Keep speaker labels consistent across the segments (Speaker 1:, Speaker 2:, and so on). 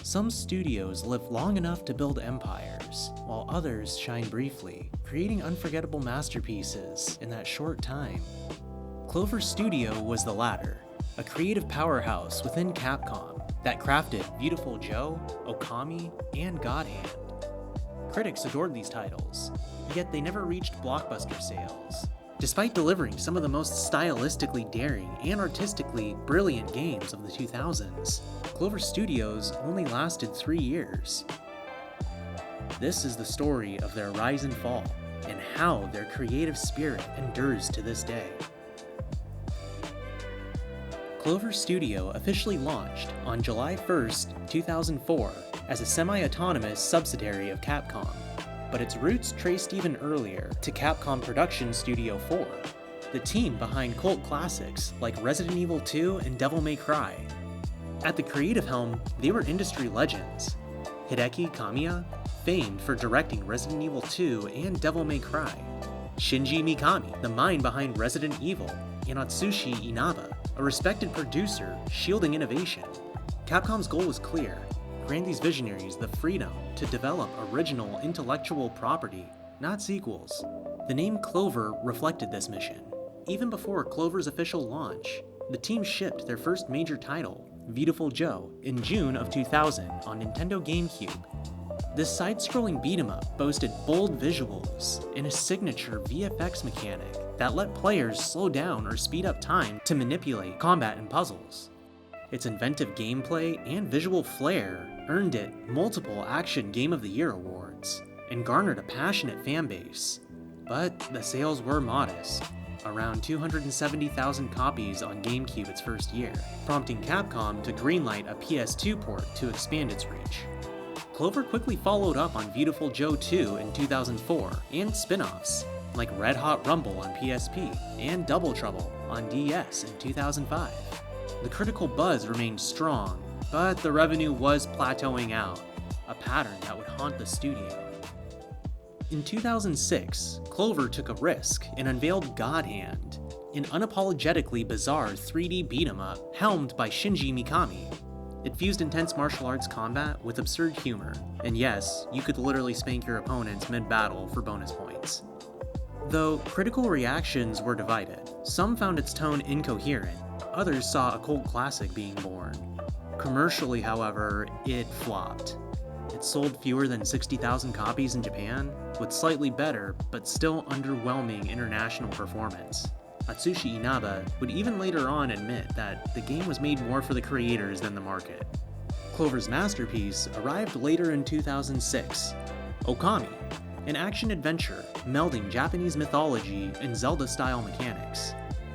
Speaker 1: Some studios live long enough to build empires, while others shine briefly, creating unforgettable masterpieces in that short time. Clover Studio was the latter, a creative powerhouse within Capcom that crafted Viewtiful Joe, Okami, and God Hand. Critics adored these titles, yet they never reached blockbuster sales. Despite delivering some of the most stylistically daring and artistically brilliant games of the 2000s, Clover Studios only lasted 3 years. This is the story of their rise and fall, and how their creative spirit endures to this day. Clover Studio officially launched on July 1st, 2004 as a semi-autonomous subsidiary of Capcom, but its roots traced even earlier to Capcom Production Studio 4, the team behind cult classics like Resident Evil 2 and Devil May Cry. At the creative helm, they were industry legends. Hideki Kamiya, famed for directing Resident Evil 2 and Devil May Cry. Shinji Mikami, the mind behind Resident Evil, and Atsushi Inaba, a respected producer shielding innovation. Capcom's goal was clear: grant these visionaries the freedom to develop original intellectual property, not sequels. The name Clover reflected this mission. Even before Clover's official launch, the team shipped their first major title, Viewtiful Joe, in June of 2000 on Nintendo GameCube. This side-scrolling beat-em-up boasted bold visuals and a signature VFX mechanic that let players slow down or speed up time to manipulate combat and puzzles. Its inventive gameplay and visual flair earned it multiple Action Game of the Year awards and garnered a passionate fanbase. But the sales were modest, around 270,000 copies on GameCube its first year, prompting Capcom to greenlight a PS2 port to expand its reach. Clover quickly followed up on Viewtiful Joe 2 in 2004 and spin-offs like Red Hot Rumble on PSP and Double Trouble on DS in 2005. The critical buzz remained strong, but the revenue was plateauing out, a pattern that would haunt the studio. In 2006, Clover took a risk and unveiled God Hand, an unapologetically bizarre 3D beat-em-up helmed by Shinji Mikami. It fused intense martial arts combat with absurd humor, and yes, you could literally spank your opponents mid-battle for bonus points. Though critical reactions were divided, some found its tone incoherent, others saw a cult classic being born. Commercially, however, it flopped. It sold fewer than 60,000 copies in Japan, with slightly better but still underwhelming international performance. Atsushi Inaba would even later on admit that the game was made more for the creators than the market. Clover's masterpiece arrived later in 2006, Okami, an action-adventure melding Japanese mythology and Zelda-style mechanics.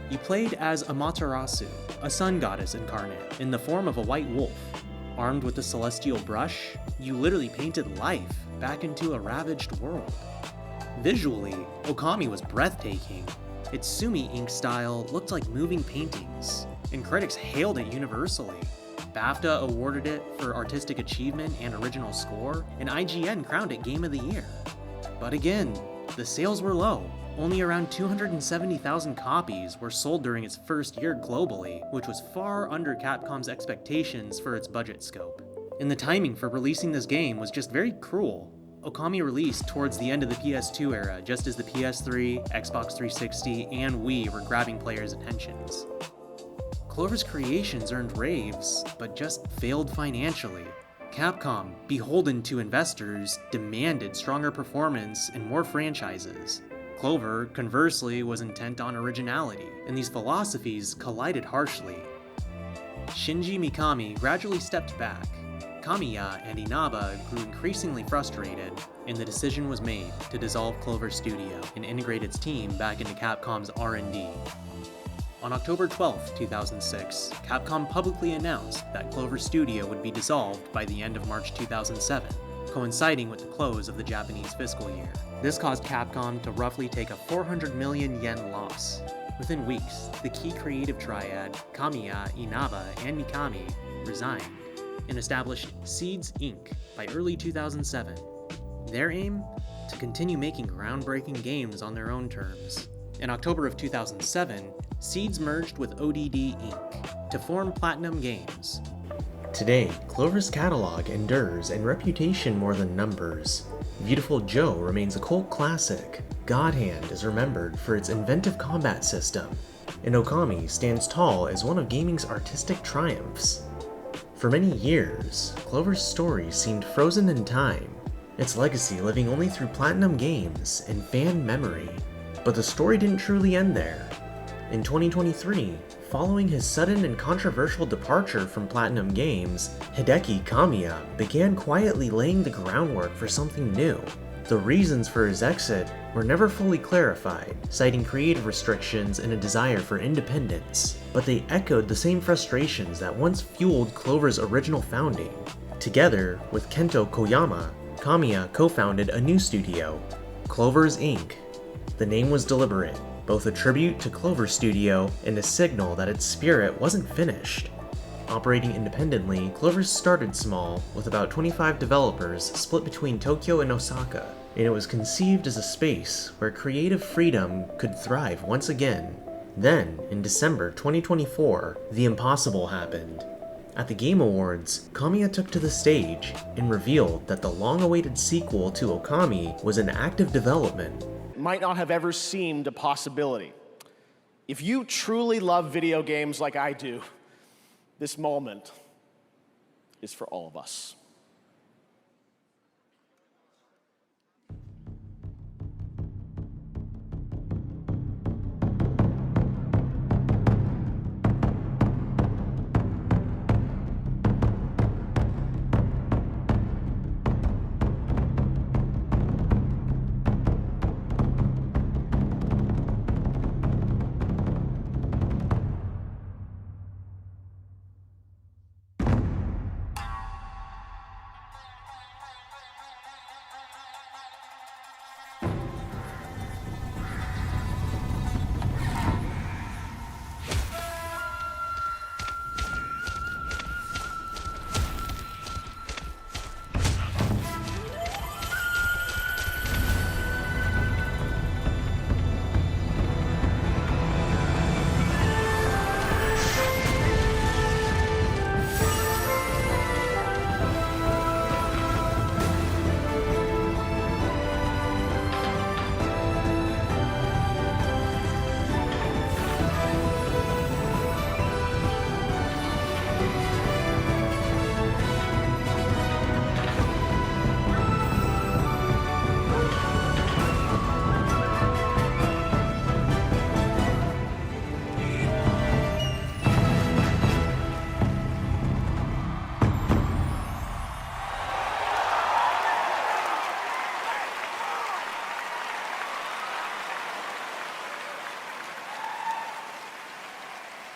Speaker 1: You played as Amaterasu, a sun goddess incarnate, in the form of a white wolf. Armed with a celestial brush, you literally painted life back into a ravaged world. Visually, Okami was breathtaking. Its Sumi ink style looked like moving paintings, and critics hailed it universally. BAFTA awarded it for artistic achievement and original score, and IGN crowned it Game of the Year. But again, the sales were low. Only around 270,000 copies were sold during its first year globally, which was far under Capcom's expectations for its budget scope. And the timing for releasing this game was just very cruel. Okami released towards the end of the PS2 era, just as the PS3, Xbox 360, and Wii were grabbing players' attentions. Clover's creations earned raves, but just failed financially. Capcom, beholden to investors, demanded stronger performance and more franchises. Clover, conversely, was intent on originality, and these philosophies collided harshly. Shinji Mikami gradually stepped back. Kamiya and Inaba grew increasingly frustrated, and the decision was made to dissolve Clover Studio and integrate its team back into Capcom's R&D. On October 12, 2006, Capcom publicly announced that Clover Studio would be dissolved by the end of March 2007, coinciding with the close of the Japanese fiscal year. This caused Capcom to roughly take a 400 million yen loss. Within weeks, the key creative triad, Kamiya, Inaba, and Mikami, resigned and established Seeds Inc. by early 2007. Their aim? To continue making groundbreaking games on their own terms. In October of 2007, Seeds merged with ODD Inc. to form PlatinumGames. Today, Clover's catalog endures and reputation more than numbers. Viewtiful Joe remains a cult classic. God Hand is remembered for its inventive combat system, and Okami stands tall as one of gaming's artistic triumphs. For many years, Clover's story seemed frozen in time, its legacy living only through PlatinumGames and fan memory. But the story didn't truly end there. In 2023, following his sudden and controversial departure from PlatinumGames, Hideki Kamiya began quietly laying the groundwork for something new. The reasons for his exit were never fully clarified, citing creative restrictions and a desire for independence, but they echoed the same frustrations that once fueled Clover's original founding. Together with Kento Koyama, Kamiya co-founded a new studio, Clovers Inc. The name was deliberate, both a tribute to Clover Studio and a signal that its spirit wasn't finished. Operating independently, Clover started small, with about 25 developers split between Tokyo and Osaka, and it was conceived as a space where creative freedom could thrive once again. Then, in December 2024, the impossible happened. At the Game Awards, Kamiya took to the stage and revealed that the long-awaited sequel to Okami was in active development.
Speaker 2: Might not have ever seemed a possibility. If you truly love video games like I do, this moment is for all of us.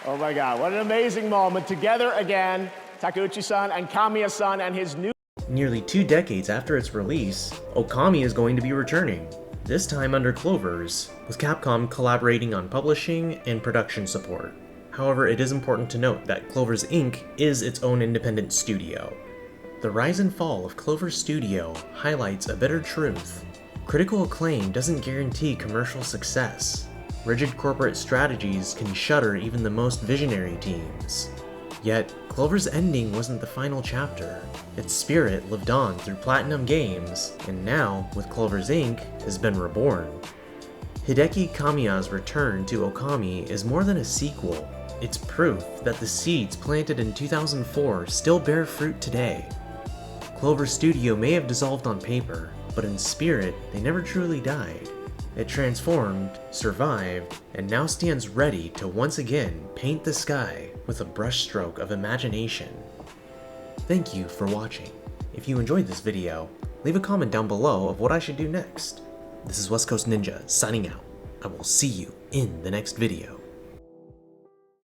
Speaker 2: Oh my God, what an amazing moment. Together again, Takeuchi-san and Kamiya-san and his new...
Speaker 1: Nearly 2 decades after its release, Okami is going to be returning, this time under Clovers, with Capcom collaborating on publishing and production support. However, it is important to note that Clovers Inc. is its own independent studio. The rise and fall of Clover Studio highlights a bitter truth. Critical acclaim doesn't guarantee commercial success. Rigid corporate strategies can shutter even the most visionary teams. Yet, Clover's ending wasn't the final chapter. Its spirit lived on through PlatinumGames, and now, with Clovers Inc., has been reborn. Hideki Kamiya's return to Okami is more than a sequel. It's proof that the seeds planted in 2004 still bear fruit today. Clover Studio may have dissolved on paper, but in spirit, they never truly died. It transformed, survived, and now stands ready to once again paint the sky with a brushstroke of imagination. Thank you for watching. If you enjoyed this video, leave a comment down below of what I should do next. This is West Coast Ninja signing out. I will see you in the next video.